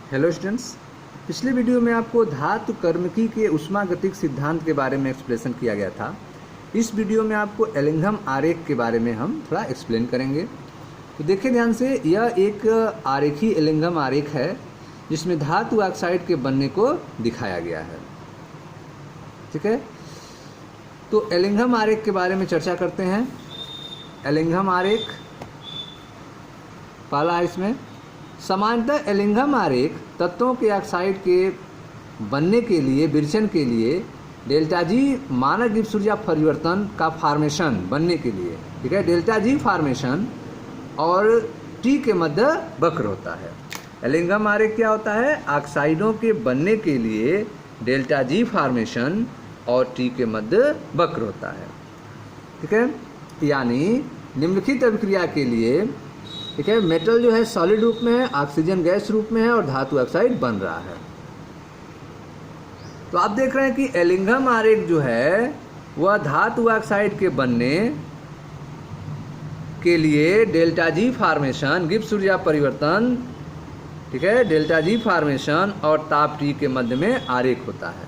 Hello students, पिछले video में आपको धातु कर्मकी के ऊष्मागतिक सिद्धांत के बारे में एक्सप्लेनेशन किया गया था। इस वीडियो में आपको एलिंघम आरेख के बारे में हम थोड़ा एक्सप्लेन करेंगे। तो देखिए ध्यान से, यह एक आरेखी एलिंघम आरेख है जिसमें धातु ऑक्साइड के बनने को दिखाया गया है। ठीक है, तो एलिंघम आरेख के बारे में चर्चा करते हैं। एलिंघम आरेख पहला है। इसमें सामान्यतः एलिंघम आरेख तत्वों के ऑक्साइड के बनने के लिए, विरचन के लिए डेल्टा जी मानक गिब्स ऊर्जा परिवर्तन का फॉर्मेशन बनने के लिए, ठीक है, डेल्टा जी फॉर्मेशन और टी के मध्य वक्र होता है। एलिंघम आरेख क्या होता है? ऑक्साइडों के बनने के लिए डेल्टा जी फॉर्मेशन और टी के मध्य वक्र होता है। ठीक है, यानी निम्नलिखित अभिक्रिया के लिए, ठीक है, मेटल जो है सॉलिड रूप में है, ऑक्सीजन गैस रूप में है और धातु ऑक्साइड बन रहा है। तो आप देख रहे हैं कि एलिंघम आरेख जो है वह धातु ऑक्साइड के बनने के लिए डेल्टा जी फॉर्मेशन, गिब्स ऊर्जा परिवर्तन, ठीक है, डेल्टा जी फॉर्मेशन और ताप टी के मध्य में आरेख होता है।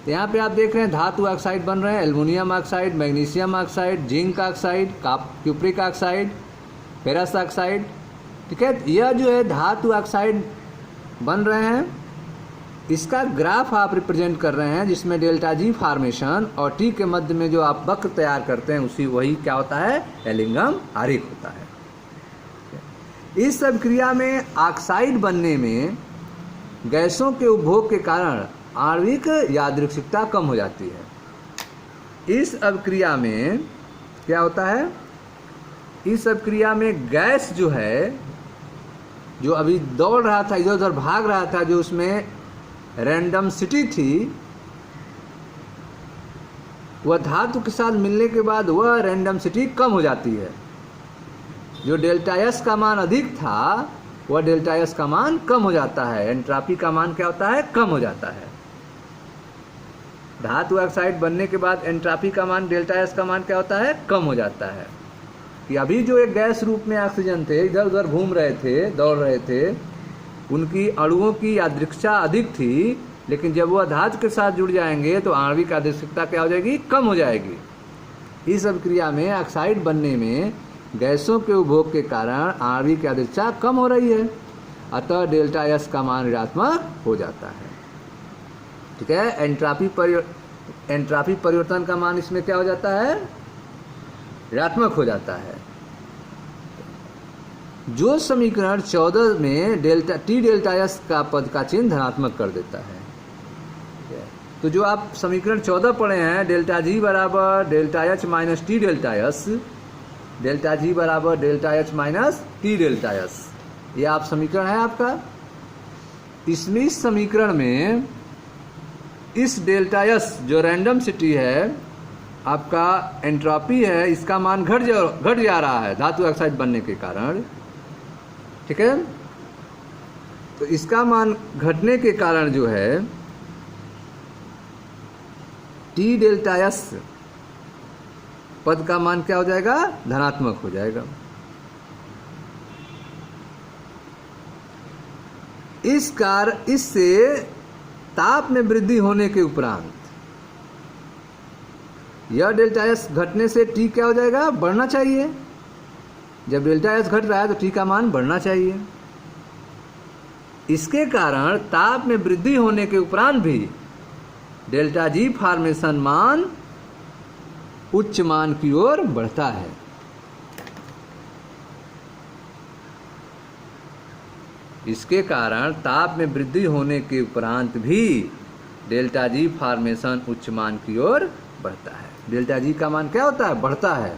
तो यहाँ पे आप देख रहे हैं धातु ऑक्साइड बन रहे हैं, aluminium oxide, magnesium oxide, zinc oxide, cupric oxide, ferrous oxide. ठीक है, यह जो है धातु ऑक्साइड बन रहे हैं। इसका ग्राफ आप रिप्रेजेंट कर रहे हैं जिसमें डेल्टा जी फॉर्मेशन और टी के मध्य में जो आप वक्र तैयार करते हैं वही क्या होता है? एलिंघम आरेख होता है। इस सब क्रिया में ऑक्साइड बनने में गैसों के उपभोग के कारण आणविक यादृच्छिकता कम हो जाती है। इस अभिक्रिया में क्या होता है? इस अभिक्रिया में गैस जो है, जो अभी दौड़ रहा था, इधर उधर भाग रहा था, जो उसमें रैंडमसिटी थी, वह धातु के साथ मिलने के बाद वह रैंडमसिटी कम हो जाती है। जो डेल्टा एस का मान अधिक था वह डेल्टा एस का मान कम हो जाता है। एंट्रॉपी का मान क्या होता है? कम हो जाता है। धातु ऑक्साइड बनने के बाद एंट्रॉपी का मान, डेल्टा एस का मान क्या होता है? कम हो जाता है। कि अभी जो एक गैस रूप में ऑक्सीजन थे, इधर उधर घूम रहे थे, दौड़ रहे थे, उनकी अणुओं की यादृच्छिकता अधिक थी, लेकिन जब वह धातु के साथ जुड़ जाएंगे तो आणविक यादृच्छिकता क्या हो जाएगी? कम हो जाएगी। इस अभिक्रिया में ऑक्साइड बनने में गैसों के उपभोग के कारण आणविक यादृच्छिकता कम हो रही है, अतः डेल्टा एस का मान ऋणात्मक हो जाता है। ठीक है, एंट्रॉपी परिवर्तन का मान इसमें क्या हो जाता है? ऋणात्मक हो जाता है। जो समीकरण 14 में डेल्टा टी डेल्टा एस का पद का चिन्ह धनात्मक कर देता है। तो जो आप समीकरण 14 पढ़े हैं, डेल्टा जी बराबर delta H minus T delta S, delta G बराबर delta H minus T delta S, ये आप समीकरण है आपका। इसमें इस समीकरण में इस डेल्टा एस जो रैंडमसिटी है, आपका एंट्रॉपी है, इसका मान घट जा रहा है धातु ऑक्साइड बनने के कारण। ठीक है, तो इसका मान घटने के कारण जो है टी डेल्टा एस पद का मान क्या हो जाएगा? धनात्मक हो जाएगा। इससे ताप में वृद्धि होने के उपरांत यह डेल्टा एस घटने से टी क्या हो जाएगा? बढ़ना चाहिए। जब डेल्टा एस घट रहा है तो टी का मान बढ़ना चाहिए। इसके कारण ताप में वृद्धि होने के उपरांत भी डेल्टा जी फॉर्मेशन मान उच्च मान की ओर बढ़ता है। इसके कारण ताप में वृद्धि होने के उपरांत भी डेल्टा जी फॉर्मेशन उच्च मान की ओर बढ़ता है। डेल्टा जी का मान क्या होता है? बढ़ता है।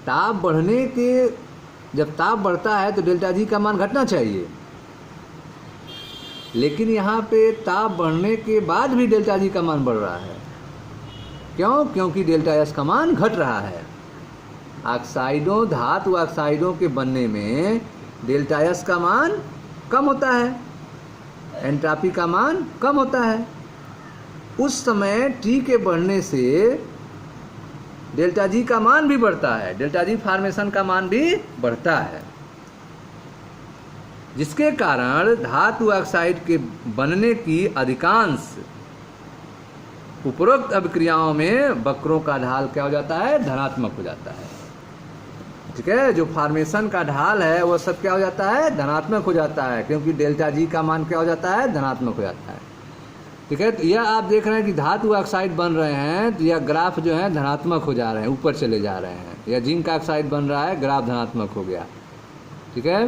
ताप बढ़ने के, जब ताप बढ़ता है तो डेल्टा जी का मान घटना चाहिए, लेकिन यहाँ पे ताप बढ़ने के बाद भी डेल्टा जी का मान बढ़ रहा है। क्यों? क्योंकि डेल्टा एस का मान घट रहा है। ऑक्साइडों, धातु ऑक्साइडों के बनने में डेल्टा एस का मान कम होता है, एंट्रॉपी का मान कम होता है। उस समय टी के बढ़ने से डेल्टा जी का मान भी बढ़ता है, डेल्टा जी फॉर्मेशन का मान भी बढ़ता है, जिसके कारण धातु ऑक्साइड के बनने की अधिकांश उपरोक्त अभिक्रियाओं में वक्रों का ढाल क्या हो जाता है, धनात्मक हो जाता है। ठीक है, जो फॉर्मेशन का ढाल है वो सब क्या हो जाता है, धनात्मक हो जाता है, क्योंकि डेल्टा जी का मान क्या हो जाता है, धनात्मक हो जाता है। ठीक है, तो यह आप देख रहे हैं कि धातु ऑक्साइड बन रहे हैं तो यह ग्राफ जो है धनात्मक हो जा रहे हैं, ऊपर चले जा रहे हैं। यह जिंक ऑक्साइड बन रहा है, ग्राफ धनात्मक हो गया। ठीक है,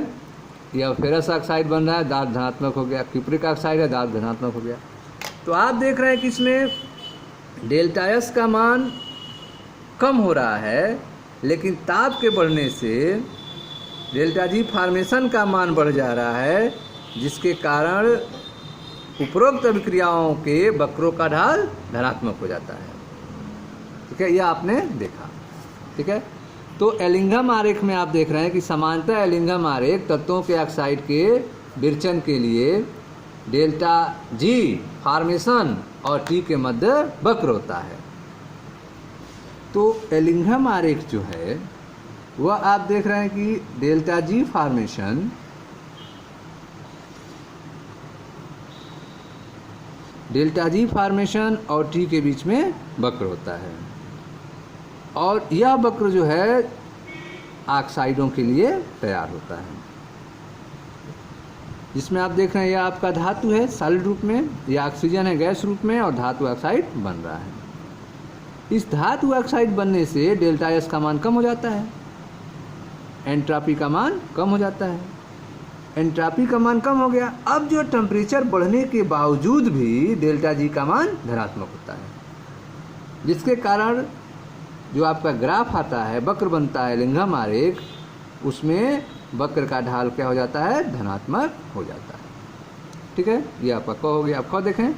यह फेरस ऑक्साइड बन रहा है, दाब धनात्मक हो गया। क्यूप्रिक ऑक्साइड है, दाब धनात्मक हो गया। तो आप देख रहे हैं कि इसमें डेल्टा एस का मान कम हो रहा है, लेकिन ताप के बढ़ने से डेल्टा जी फॉर्मेशन का मान बढ़ जा रहा है, जिसके कारण उपरोक्त अभिक्रियाओं के वक्रों का ढाल धनात्मक हो जाता है। ठीक है, यह आपने देखा। ठीक है, तो एलिंघम आरेख में आप देख रहे हैं कि समानतः एलिंघम आरेख तत्वों के ऑक्साइड के विरचन के लिए डेल्टा जी फॉर्मेशन और टी के मध्य वक्र होता है। तो एलिंघम आरेख जो है वह आप देख रहे हैं कि डेल्टा जी फॉर्मेशन और टी के बीच में वक्र होता है, और यह वक्र जो है ऑक्साइडों के लिए तैयार होता है, जिसमें आप देख रहे हैं यह आपका धातु है सॉलिड रूप में, यह ऑक्सीजन है गैस रूप में, और धातु ऑक्साइड बन रहा है। इस धातु ऑक्साइड बनने से डेल्टा एस का मान कम हो जाता है, एंट्रोपी का मान कम हो जाता है। एंट्रोपी का मान कम हो गया। अब जो टेम्परेचर बढ़ने के बावजूद भी डेल्टा जी का मान धनात्मक होता है, जिसके कारण जो आपका ग्राफ आता है, वक्र बनता है एलिंघम आरेख, उसमें वक्र का ढाल क्या हो जाता है, धनात्मक हो जाता है। ठीक है, ये आपका क हो गया। अब ख देखें,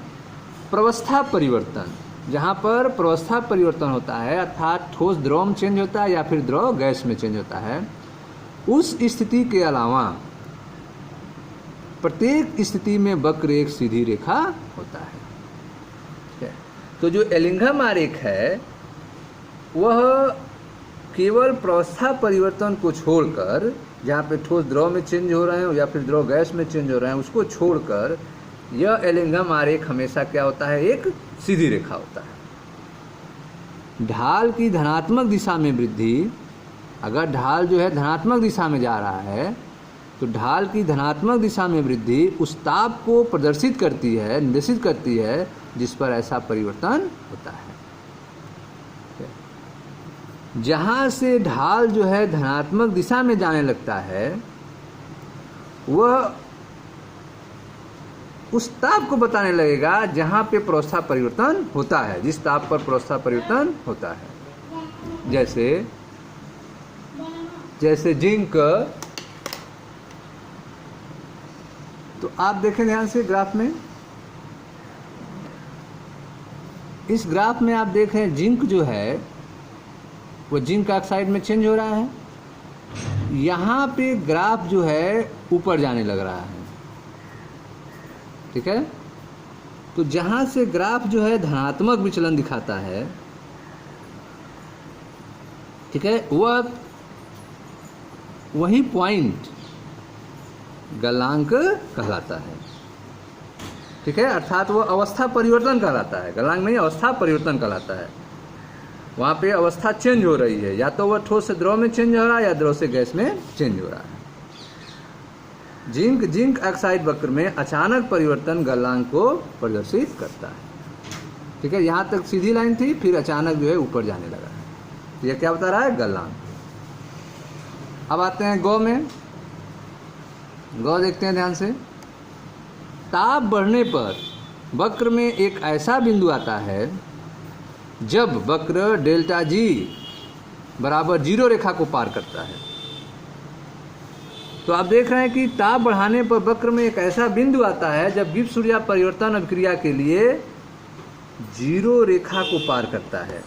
प्रवस्था परिवर्तन। जहाँ पर प्रवस्था परिवर्तन होता है, अर्थात ठोस द्रव में चेंज होता है या फिर द्रव गैस में चेंज होता है, उस स्थिति के अलावा प्रत्येक स्थिति में वक्र एक सीधी रेखा होता है। ठीक है, तो जो एलिंघम आरेख है वह केवल प्रवस्था परिवर्तन को छोड़कर, जहाँ पे ठोस द्रव में चेंज हो रहे हैं या फिर द्रव गैस में चेंज हो रहे हैं, उसको छोड़कर यह एलिंघम आरेख हमेशा क्या होता है, एक सीधी रेखा होता है। ढाल की धनात्मक दिशा में वृद्धि, अगर ढाल जो है धनात्मक दिशा में जा रहा है तो ढाल की धनात्मक दिशा में वृद्धि उस ताप को प्रदर्शित करती है, निर्देशित करती है, जिस पर ऐसा परिवर्तन होता है। जहाँ से ढाल जो है धनात्मक दिशा में जाने लगता है, वह उस ताप को बताने लगेगा जहाँ पे प्रवस्था परिवर्तन होता है, जिस ताप पर प्रवस्था परिवर्तन होता है। जैसे जिंक, तो आप देखें ध्यान से ग्राफ में, इस ग्राफ में आप देखें जिंक जो है वो जिंक ऑक्साइड में चेंज हो रहा है। यहाँ पे ग्राफ जो है ऊपर जाने लग रहा है। ठीक है, तो जहाँ से ग्राफ जो है धनात्मक विचलन दिखाता है, ठीक है, वही पॉइंट गलनांक कहलाता है। ठीक है, अर्थात वो अवस्था परिवर्तन कहलाता है, गलनांक नहीं, अवस्था परिवर्तन कहलाता है। वहाँ पे अवस्था चेंज हो रही है, या तो वह ठोस से द्रव में चेंज हो रहा है या द्रव से गैस में चेंज हो रहा है। जिंक ऑक्साइड वक्र में अचानक परिवर्तन गलनांक को प्रदर्शित करता है। ठीक है, यहाँ तक सीधी लाइन थी, फिर अचानक जो है ऊपर जाने लगा है, तो यह क्या बता रहा है, गलनांक। अब आते हैं गौ में। गौ देखते हैं ध्यान से। ताप बढ़ने पर वक्र में एक ऐसा बिंदु आता है जब वक्र डेल्टा जी बराबर 0 रेखा को पार करता है। तो आप देख रहे हैं कि ताप बढ़ाने पर वक्र में एक ऐसा बिंदु आता है जब गिब्स ऊर्जा परिवर्तन अभिक्रिया के लिए 0 रेखा को पार करता है।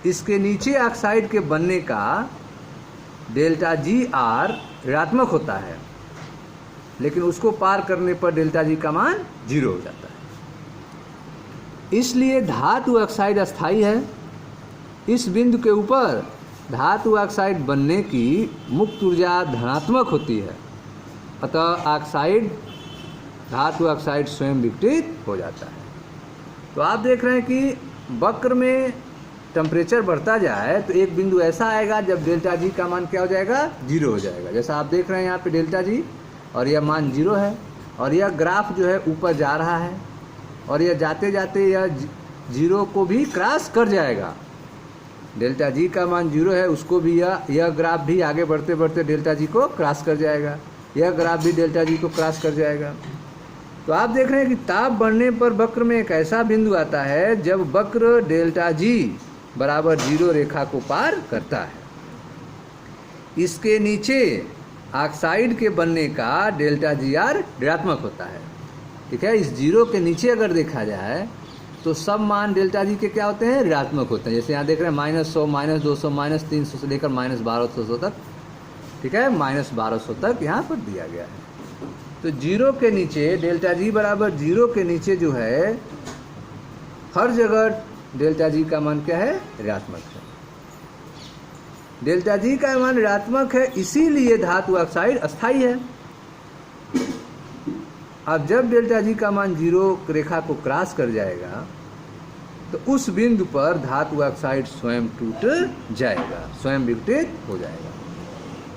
इसके नीचे ऑक्साइड के बनने का डेल्टा जी आर ऋणात्मक होता है, लेकिन उसको पार करने पर डेल्टा जी का मान 0 हो जाता है। इसलिए धातु ऑक्साइड अस्थायी है इस बिंदु के ऊपर धातु ऑक्साइड बनने की मुक्त ऊर्जा धनात्मक होती है, अतः ऑक्साइड धातु ऑक्साइड स्वयं विघटित हो जाता है। तो आप देख रहे हैं कि वक्र में टेम्परेचर बढ़ता जाए तो एक बिंदु ऐसा आएगा जब डेल्टा जी का मान क्या हो जाएगा, 0 हो जाएगा। जैसा आप देख रहे हैं यहाँ पे डेल्टा जी, और यह मान 0 है, और यह ग्राफ जो है ऊपर जा रहा है, और यह जाते जाते यह 0 को भी क्रॉस कर जाएगा। डेल्टा जी का मान 0 है, उसको भी यह ग्राफ भी आगे बढ़ते बढ़ते डेल्टा जी को क्रॉस कर जाएगा, यह ग्राफ भी डेल्टा जी को क्रॉस कर जाएगा। तो आप देख रहे हैं कि ताप बढ़ने पर वक्र में एक ऐसा बिंदु आता है जब वक्र डेल्टा जी बराबर 0 रेखा को पार करता है। इसके नीचे ऑक्साइड के बनने का डेल्टा जी आर ऋणात्मक होता है। ठीक है, इस 0 के नीचे अगर देखा जाए तो सब मान डेल्टा जी के क्या होते हैं, ऋणात्मक होते हैं। जैसे यहाँ देख रहे हैं -100, -200, -300 से लेकर -1200 तक। ठीक है, -1200 तक यहाँ पर दिया गया है। तो 0 के नीचे डेल्टा जी बराबर 0 के नीचे जो है हर जगह डेल्टा जी का मान क्या है, ऋणात्मक है। डेल्टा जी का मान ऋणात्मक है, इसीलिए धातु ऑक्साइड अस्थायी है। अब जब डेल्टा जी का मान 0 रेखा को क्रॉस कर जाएगा तो उस बिंदु पर धातु ऑक्साइड स्वयं टूट जाएगा, स्वयं विघटित हो जाएगा।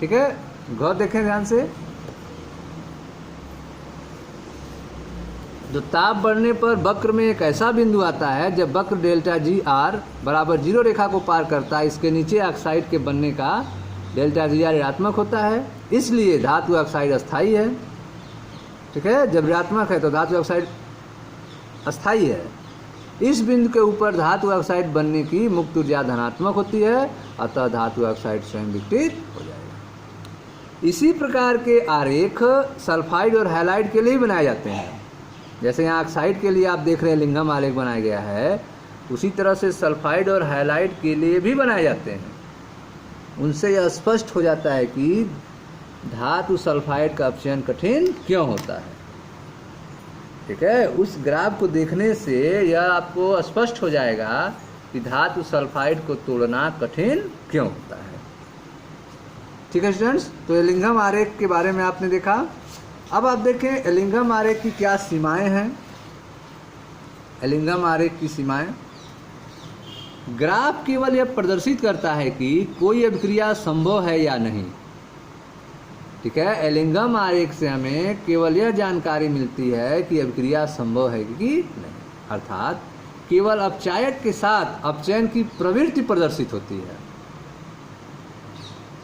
ठीक है, गौर देखें ध्यान से। तो ताप बढ़ने पर वक्र में एक ऐसा बिंदु आता है जब वक्र डेल्टा जी आर बराबर 0 रेखा को पार करता है। इसके नीचे ऑक्साइड के बनने का डेल्टा जी आर ऋणात्मक होता है, इसलिए धातु ऑक्साइड अस्थायी है। ठीक है, जब ऋणात्मक है तो धातु ऑक्साइड अस्थायी है। इस बिंदु के ऊपर धातु ऑक्साइड बनने की मुक्त ऊर्जा धनात्मक होती है, अतः धातु ऑक्साइड स्वयं विघटित हो जाएगा। इसी प्रकार के आरेख सल्फाइड और हैलाइड के लिए बनाए जाते हैं। जैसे यहाँ ऑक्साइड के लिए आप देख रहे हैं लिंघम आलेख बनाया गया है, उसी तरह से सल्फाइड और हैलाइड के लिए भी बनाए जाते हैं। उनसे यह स्पष्ट हो जाता है कि धातु सल्फाइड का अपचयन कठिन क्यों होता है। ठीक है, उस ग्राफ को देखने से यह आपको स्पष्ट हो जाएगा कि धातु सल्फाइड को तोड़ना कठिन क्यों होता है। ठीक है स्टूडेंट्स, तो ये लिंघम आरेख के बारे में आपने देखा। अब आप देखें एलिंघम आरेख की क्या सीमाएं हैं। एलिंघम आरेख की सीमाएं, ग्राफ केवल यह प्रदर्शित करता है कि कोई अभिक्रिया संभव है या नहीं। ठीक है, एलिंघम आरेख से हमें केवल यह जानकारी मिलती है कि अभिक्रिया संभव है कि नहीं, अर्थात केवल अपचायक के साथ अपचयन की प्रवृत्ति प्रदर्शित होती है।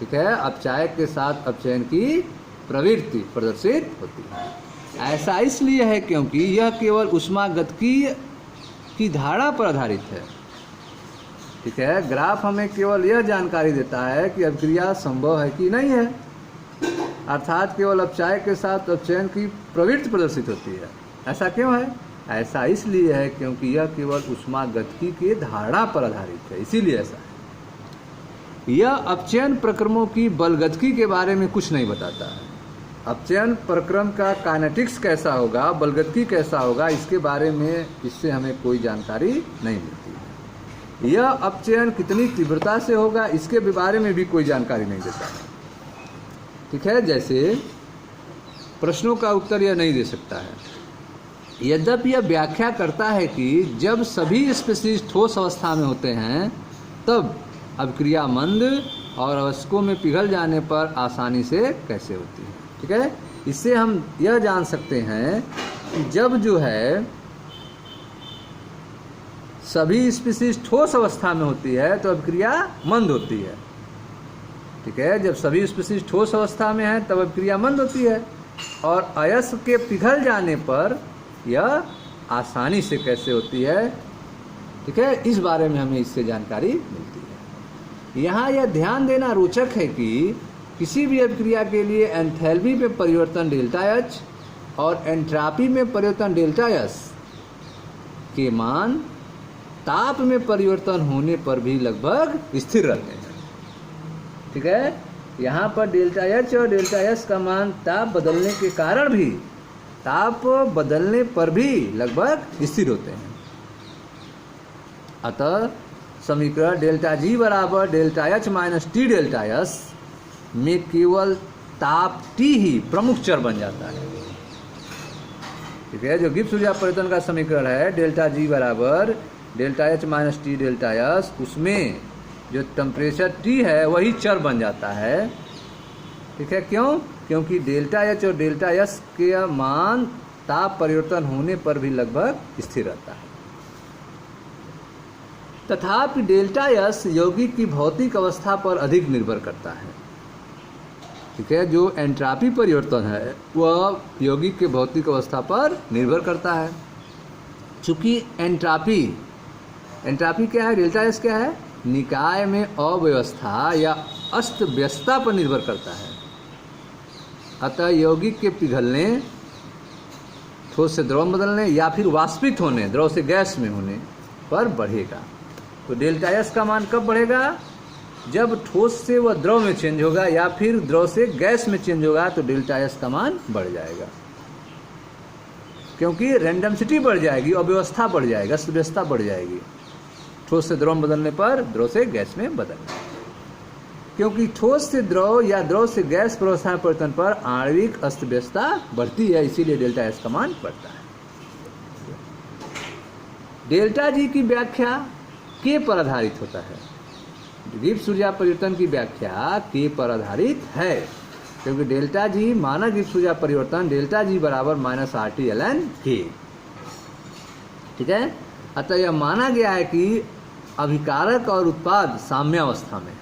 ठीक है, अपचायक के साथ अपचयन की प्रवृत्ति प्रदर्शित होती है। ऐसा इसलिए है क्योंकि यह केवल ऊष्मागतिकी की धारणा पर आधारित है। ठीक है, ग्राफ हमें केवल यह जानकारी देता है कि अभिक्रिया संभव है कि नहीं है, अर्थात केवल अपचायक के साथ अपचयन की प्रवृत्ति प्रदर्शित होती है। ऐसा क्यों है? ऐसा इसलिए है क्योंकि यह केवल ऊष्मागतिकी की धारणा पर आधारित है, इसीलिए ऐसा है। यह अपचयन प्रक्रमों की बलगतिकी के बारे में कुछ नहीं बताता है। अपचयन प्रक्रम का काइनेटिक्स कैसा होगा, बलगतिकी कैसा होगा, इसके बारे में इससे हमें कोई जानकारी नहीं मिलती है। यह अपचयन कितनी तीव्रता से होगा, इसके बारे में भी कोई जानकारी नहीं देता है। ठीक है, जैसे प्रश्नों का उत्तर यह नहीं दे सकता है। यद्यपि यह व्याख्या करता है कि जब सभी स्पीशीज ठोस अवस्था में होते हैं तब अभिक्रिया मंद और अवस्कों में पिघल जाने पर आसानी से कैसे होती है। ठीक है, इससे हम यह जान सकते हैं कि जब जो है सभी स्पीशीज ठोस अवस्था में होती है तो अभिक्रिया मंद होती है। ठीक है, जब सभी स्पीशीज ठोस अवस्था में है तब अभिक्रिया मंद होती है, और अयस्क के पिघल जाने पर यह आसानी से कैसे होती है। ठीक है, इस बारे में हमें इससे जानकारी मिलती है। यहाँ यह ध्यान देना रोचक है कि किसी भी अभिक्रिया के लिए एंथैल्पी में परिवर्तन डेल्टा एच और एंट्रापी में परिवर्तन डेल्टा एस के मान ताप में परिवर्तन होने पर भी लगभग स्थिर रहते हैं। ठीक है, यहाँ पर डेल्टा एच और डेल्टा एस का मान ताप बदलने के कारण भी, ताप बदलने पर भी लगभग स्थिर होते हैं। अतः समीकरण डेल्टा जी बराबर delta H minus T delta S में केवल ताप टी ही प्रमुख चर बन जाता है। ठीक है, जो गिब्स ऊर्जा परिवर्तन का समीकरण है डेल्टा जी बराबर delta H minus T delta S, उसमें जो टेम्परेचर टी है वही चर बन जाता है। ठीक है, क्यों? क्योंकि डेल्टा एच और डेल्टा एस के मान ताप परिवर्तन होने पर भी लगभग स्थिर रहता है। तथापि डेल्टा एस यौगिक की भौतिक अवस्था पर अधिक निर्भर करता है। ठीक है, जो एंट्रापी परिवर्तन है वह यौगिक के भौतिक अवस्था पर निर्भर करता है। चूंकि एंट्रापी क्या है, डेल्टा एस क्या है, निकाय में अव्यवस्था या अस्त व्यस्तता पर निर्भर करता है। अतः यौगिक के पिघलने, ठोस से द्रव में बदलने या फिर वाष्पित होने, द्रव से गैस में होने पर बढ़ेगा। तो डेल्टा एस का मान कब बढ़ेगा? जब ठोस से वह द्रव में चेंज होगा या फिर द्रव से गैस में चेंज होगा तो डेल्टा एस का मान बढ़ जाएगा, क्योंकि रैंडमसिटी बढ़ जाएगी, अव्यवस्था बढ़ जाएगा, अस्तव्यस्तता बढ़ जाएगी। ठोस से द्रव में बदलने पर द्रव से गैस में बदलना, क्योंकि ठोस से द्रव या द्रव से गैस अवस्था परिवर्तन पर आणविक अस्तव्यस्तता बढ़ती है, इसीलिए डेल्टा एस का मान बढ़ता है। डेल्टा जी की व्याख्या के पर आधारित होता है। गिब्स ऊर्जा परिवर्तन की व्याख्या के पर आधारित है, क्योंकि डेल्टा जी मानक गिब्स ऊर्जा परिवर्तन डेल्टा जी बराबर minus R T L N K. ठीक है, अतः यह माना गया है कि अभिकारक और उत्पाद साम्यावस्था में है।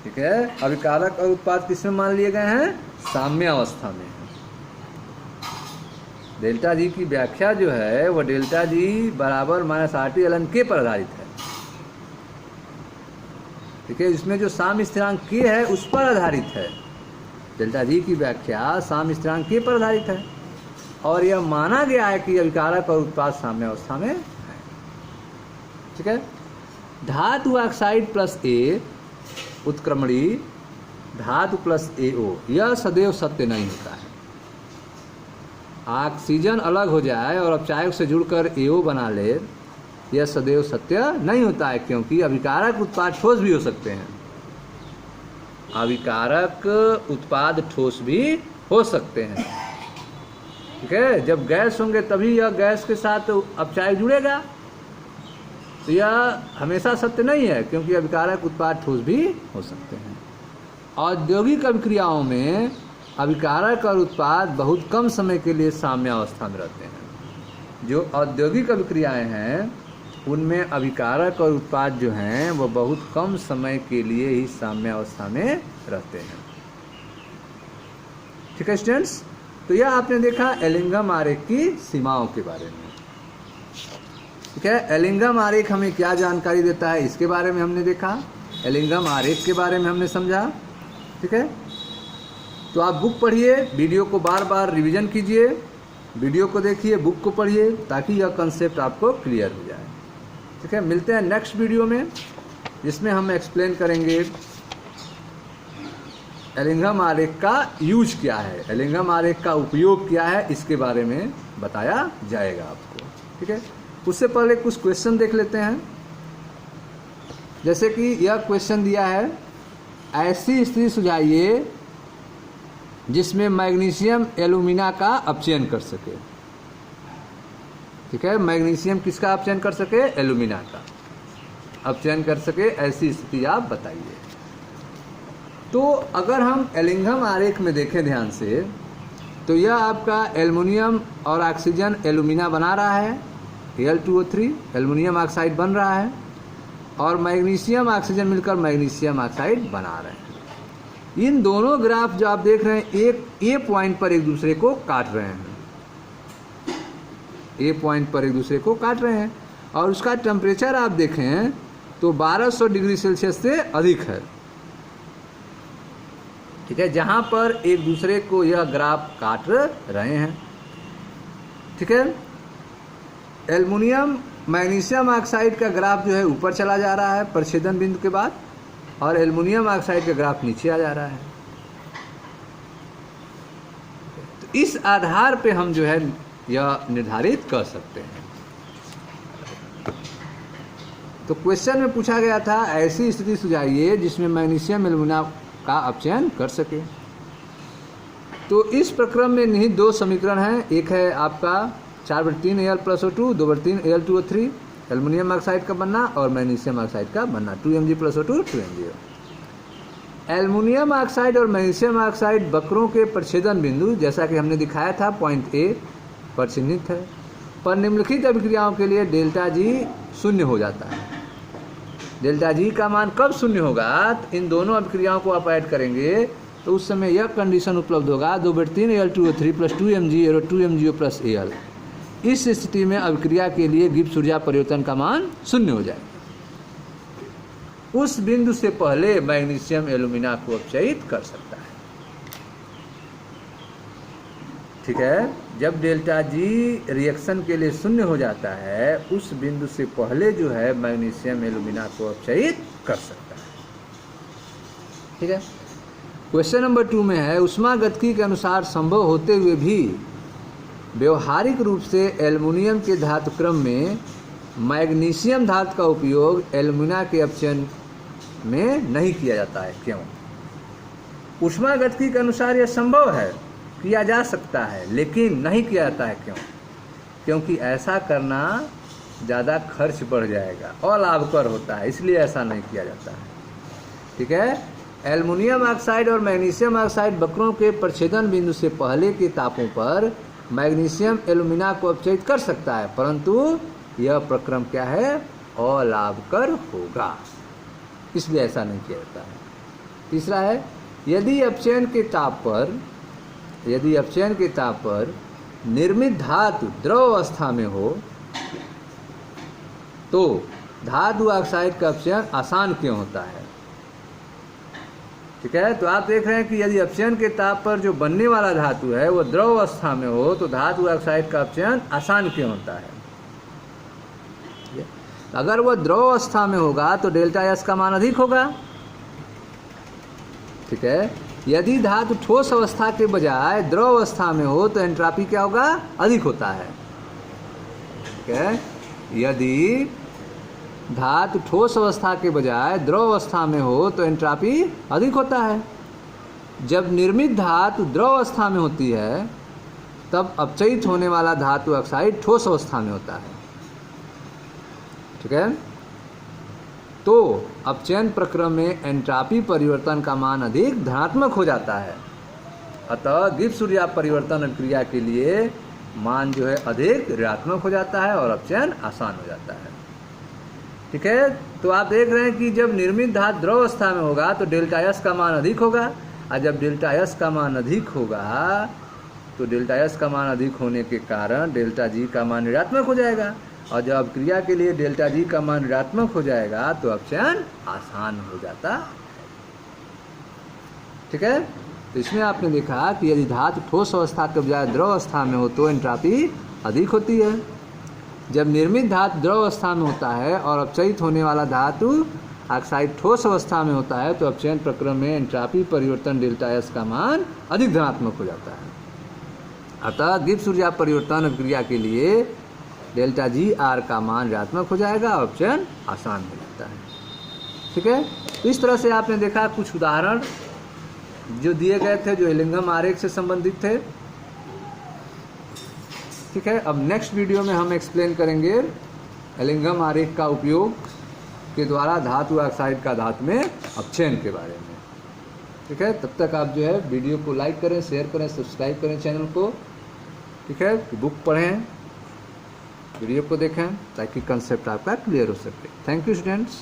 ठीक है, अभिकारक और उत्पाद किसमें मान लिए गए हैं? साम्यावस्था में है। डेल्टा जी की व्याख्या जो है वह डेल्टा जी बराबर minus R T L N K पर आधारित है। ठीक है, इसमें जो साम्य स्थिरांक के है उस पर आधारित है। डेल्टा जी की व्याख्या साम्य स्थिरांक के पर आधारित है और यह माना गया है कि अभिकारक और उत्पाद साम्यावस्था में है। ठीक है, धातु ऑक्साइड प्लस ए उत्क्रमणी धातु प्लस एओ, यह सदैव सत्य नहीं होता है। ऑक्सीजन अलग हो जाए और अपचायक से जुड़कर एओ बना ले, यह सदैव सत्य नहीं होता है, क्योंकि अभिकारक उत्पाद ठोस भी हो सकते हैं। अभिकारक उत्पाद ठोस भी हो सकते हैं। ठीक है, जब गैस होंगे तभी यह गैस के साथ अपचायक जुड़ेगा, तो यह हमेशा सत्य नहीं है, क्योंकि अभिकारक उत्पाद ठोस भी हो सकते हैं। औद्योगिक अभिक्रियाओं में अभिकारक और उत्पाद बहुत कम समय के लिए साम्यावस्था में रहते हैं। जो औद्योगिक अभिक्रियाएं हैं उनमें अभिकारक और उत्पाद जो हैं वो बहुत कम समय के लिए ही साम्यावस्था में रहते हैं। ठीक है स्टूडेंट्स, तो यह आपने देखा एलिंघम आरेख की सीमाओं के बारे में। ठीक है, एलिंघम आरेख हमें क्या जानकारी देता है इसके बारे में हमने देखा, एलिंघम आरेख के बारे में हमने समझा। ठीक है, तो आप बुक पढ़िए, वीडियो को बार बार रिवीजन कीजिए, वीडियो को देखिए, बुक को पढ़िए, ताकि यह कंसेप्ट आपको क्लियर हो जाए। ठीक है, मिलते हैं नेक्स्ट वीडियो में, जिसमें हम एक्सप्लेन करेंगे एलिंघम आरेख का यूज क्या है, एलिंघम आरेख का उपयोग क्या है, इसके बारे में बताया जाएगा आपको। ठीक है, उससे पहले कुछ क्वेश्चन देख लेते हैं। जैसे कि यह क्वेश्चन दिया है, ऐसी स्थिति सुझाइए जिसमें मैग्नीशियम एल्यूमिना का अपचयन कर सके। ठीक है, मैग्नीशियम किसका अपचयन कर सके? एल्यूमिना का अपचयन कर सके, ऐसी स्थिति आप बताइए। तो अगर हम एलिंघम आरेख में देखें ध्यान से, तो यह आपका एल्युमिनियम और ऑक्सीजन एल्यूमिना बना रहा है, Al2O3 एल्युमिनियम ऑक्साइड बन रहा है, और मैग्नीशियम ऑक्सीजन मिलकर मैग्नीशियम ऑक्साइड बना रहे हैं। इन दोनों ग्राफ जो आप देख रहे हैं एक ए पॉइंट पर एक दूसरे को काट रहे हैं, ए पॉइंट पर एक दूसरे को काट रहे हैं, और उसका टेम्परेचर आप देखें तो 1200 डिग्री सेल्सियस से अधिक है। ठीक है, जहां पर एक दूसरे को यह ग्राफ काट रहे हैं। ठीक है, एल्युमिनियम मैग्नीशियम ऑक्साइड का ग्राफ जो है ऊपर चला जा रहा है परिच्छेदन बिंदु के बाद, और एल्युमिनियम ऑक्साइड का ग्राफ नीचे आ जा रहा है। तो इस आधार पे हम जो है यह निर्धारित कर सकते हैं। तो क्वेश्चन में पूछा गया था ऐसी स्थिति सुझाइए जिसमें मैग्नीशियम एल्यूमिना का अपचयन कर सके। तो इस प्रक्रम में निहित दो समीकरण हैं, एक है आपका 4/3 Al+O2, 2/3 Al2O3 एल्युमिनियम ऑक्साइड का बनना और मैग्नीशियम ऑक्साइड का बनना 2Mg+O2 2MgO। एल्युमिनियम ऑक्साइड और मैग्नीशियम ऑक्साइड वक्रों के प्रच्छेदन बिंदु जैसा कि हमने दिखाया था पॉइंट ए पर चिन्हित है, पर निम्नलिखित अभिक्रियाओं के लिए डेल्टा जी शून्य हो जाता है। डेल्टा जी का मान कब शून्य होगा? तो इन दोनों अभिक्रियाओं को आप ऐड करेंगे तो उस समय यह कंडीशन उपलब्ध होगा 2/3 Al2O3 + 2MgO 2MgO + Al। इस स्थिति में अभिक्रिया के लिए गिब्स ऊर्जा परिवर्तन का मान शून्य हो जाएगा। उस बिंदु से पहले मैग्नीशियम एल्यूमिना को अपचयित कर सकता है। ठीक है, जब डेल्टा जी रिएक्शन के लिए शून्य हो जाता है उस बिंदु से पहले जो है मैग्नीशियम एल्यूमिना को अपचयित कर सकता है। ठीक है, क्वेश्चन नंबर 2 में है ऊष्मागतिकी के अनुसार संभव होते हुए भी व्यवहारिक रूप से एल्युमिनियम के धातु क्रम में मैग्नीशियम धातु का उपयोग एल्यूमिना के अपचयन में नहीं किया जाता है, क्यों? ऊष्मागतिकी के अनुसार यह संभव है, किया जा सकता है, लेकिन नहीं किया जाता है, क्यों? क्योंकि ऐसा करना ज़्यादा खर्च बढ़ जाएगा और लाभकर होता है, इसलिए ऐसा नहीं किया जाता है। ठीक है, एल्युमिनियम ऑक्साइड और मैग्नीशियम ऑक्साइड वक्रों के प्रच्छेदन बिंदु से पहले के तापों पर मैग्नीशियम एल्यूमिना को अपचयित कर सकता है, परंतु यह प्रक्रम क्या है? अलाभकर होगा, इसलिए ऐसा नहीं किया जाता है। तीसरा है यदि अपचयन के ताप पर निर्मित धातु द्रव अवस्था में हो तो धातु ऑक्साइड का अपचयन आसान क्यों होता है? ठीक है, तो आप देख रहे हैं कि यदि अपचयन के ताप पर जो बनने वाला धातु है वो द्रव अवस्था में हो तो धातु ऑक्साइड का अपचयन आसान क्यों होता है? अगर वह द्रव अवस्था में होगा तो डेल्टा एस का मान अधिक होगा। ठीक है, यदि धातु ठोस अवस्था के बजाय द्रव अवस्था में हो तो एंट्रॉपी क्या होगा? अधिक होता है। ठीक है, यदि धातु ठोस अवस्था के बजाय द्रव अवस्था में हो तो एंट्रॉपी अधिक होता है। जब निर्मित धातु द्रव अवस्था में होती है तब अपचयित होने वाला धातु ऑक्साइड ठोस अवस्था में होता है। ठीक है, तो अपचयन प्रक्रम में एंट्रॉपी परिवर्तन का मान अधिक धनात्मक हो जाता है, अतः गिब्स ऊर्जा परिवर्तन अभिक्रिया के लिए मान जो है अधिक ऋणात्मक हो जाता है और अपचयन आसान हो जाता है। ठीक है, तो आप देख रहे हैं कि जब निर्मित धातु द्रव अवस्था में होगा तो डेल्टा एस का मान अधिक होगा, और जब डेल्टा एस का मान अधिक होगा तो डेल्टा एस का मान अधिक होने के कारण डेल्टा जी का मान ऋणात्मक हो जाएगा, और जब अभिक्रिया के लिए डेल्टा जी का मान ऋणात्मक हो जाएगा तो अपचयन आसान हो जाता है। ठीक है, तो इसमें आपने देखा कि यदि धातु ठोस अवस्था के बजाय द्रव अवस्था में हो तो एंट्रॉपी अधिक होती है। जब निर्मित धातु द्रव अवस्था में होता है और अपचयित होने वाला धातु ऑक्साइड ठोस अवस्था में होता है तो अपचयन प्रक्रम में एंट्रॉपी परिवर्तन डेल्टा एस का मान अधिक धनात्मक हो जाता है। अतः गिब्स ऊर्जा परिवर्तन अभिक्रिया के लिए डेल्टा जी आर का मान ऋणात्मक हो जाएगा और अपचयन आसान हो जाता है। ठीक है, तो इस तरह से आपने देखा कुछ उदाहरण जो दिए गए थे जो एलिंघम आरेख से संबंधित थे। ठीक है, अब नेक्स्ट वीडियो में हम एक्सप्लेन करेंगे एलिंघम आरेख का उपयोग के द्वारा धातु ऑक्साइड का धातु में अपचयन के बारे में। ठीक है, तब तक आप जो है वीडियो को लाइक करें, शेयर करें, सब्सक्राइब करें चैनल को। ठीक है, बुक पढ़ें, वीडियो को देखें ताकि कंसेप्ट आपका क्लियर हो सके। Thank you students.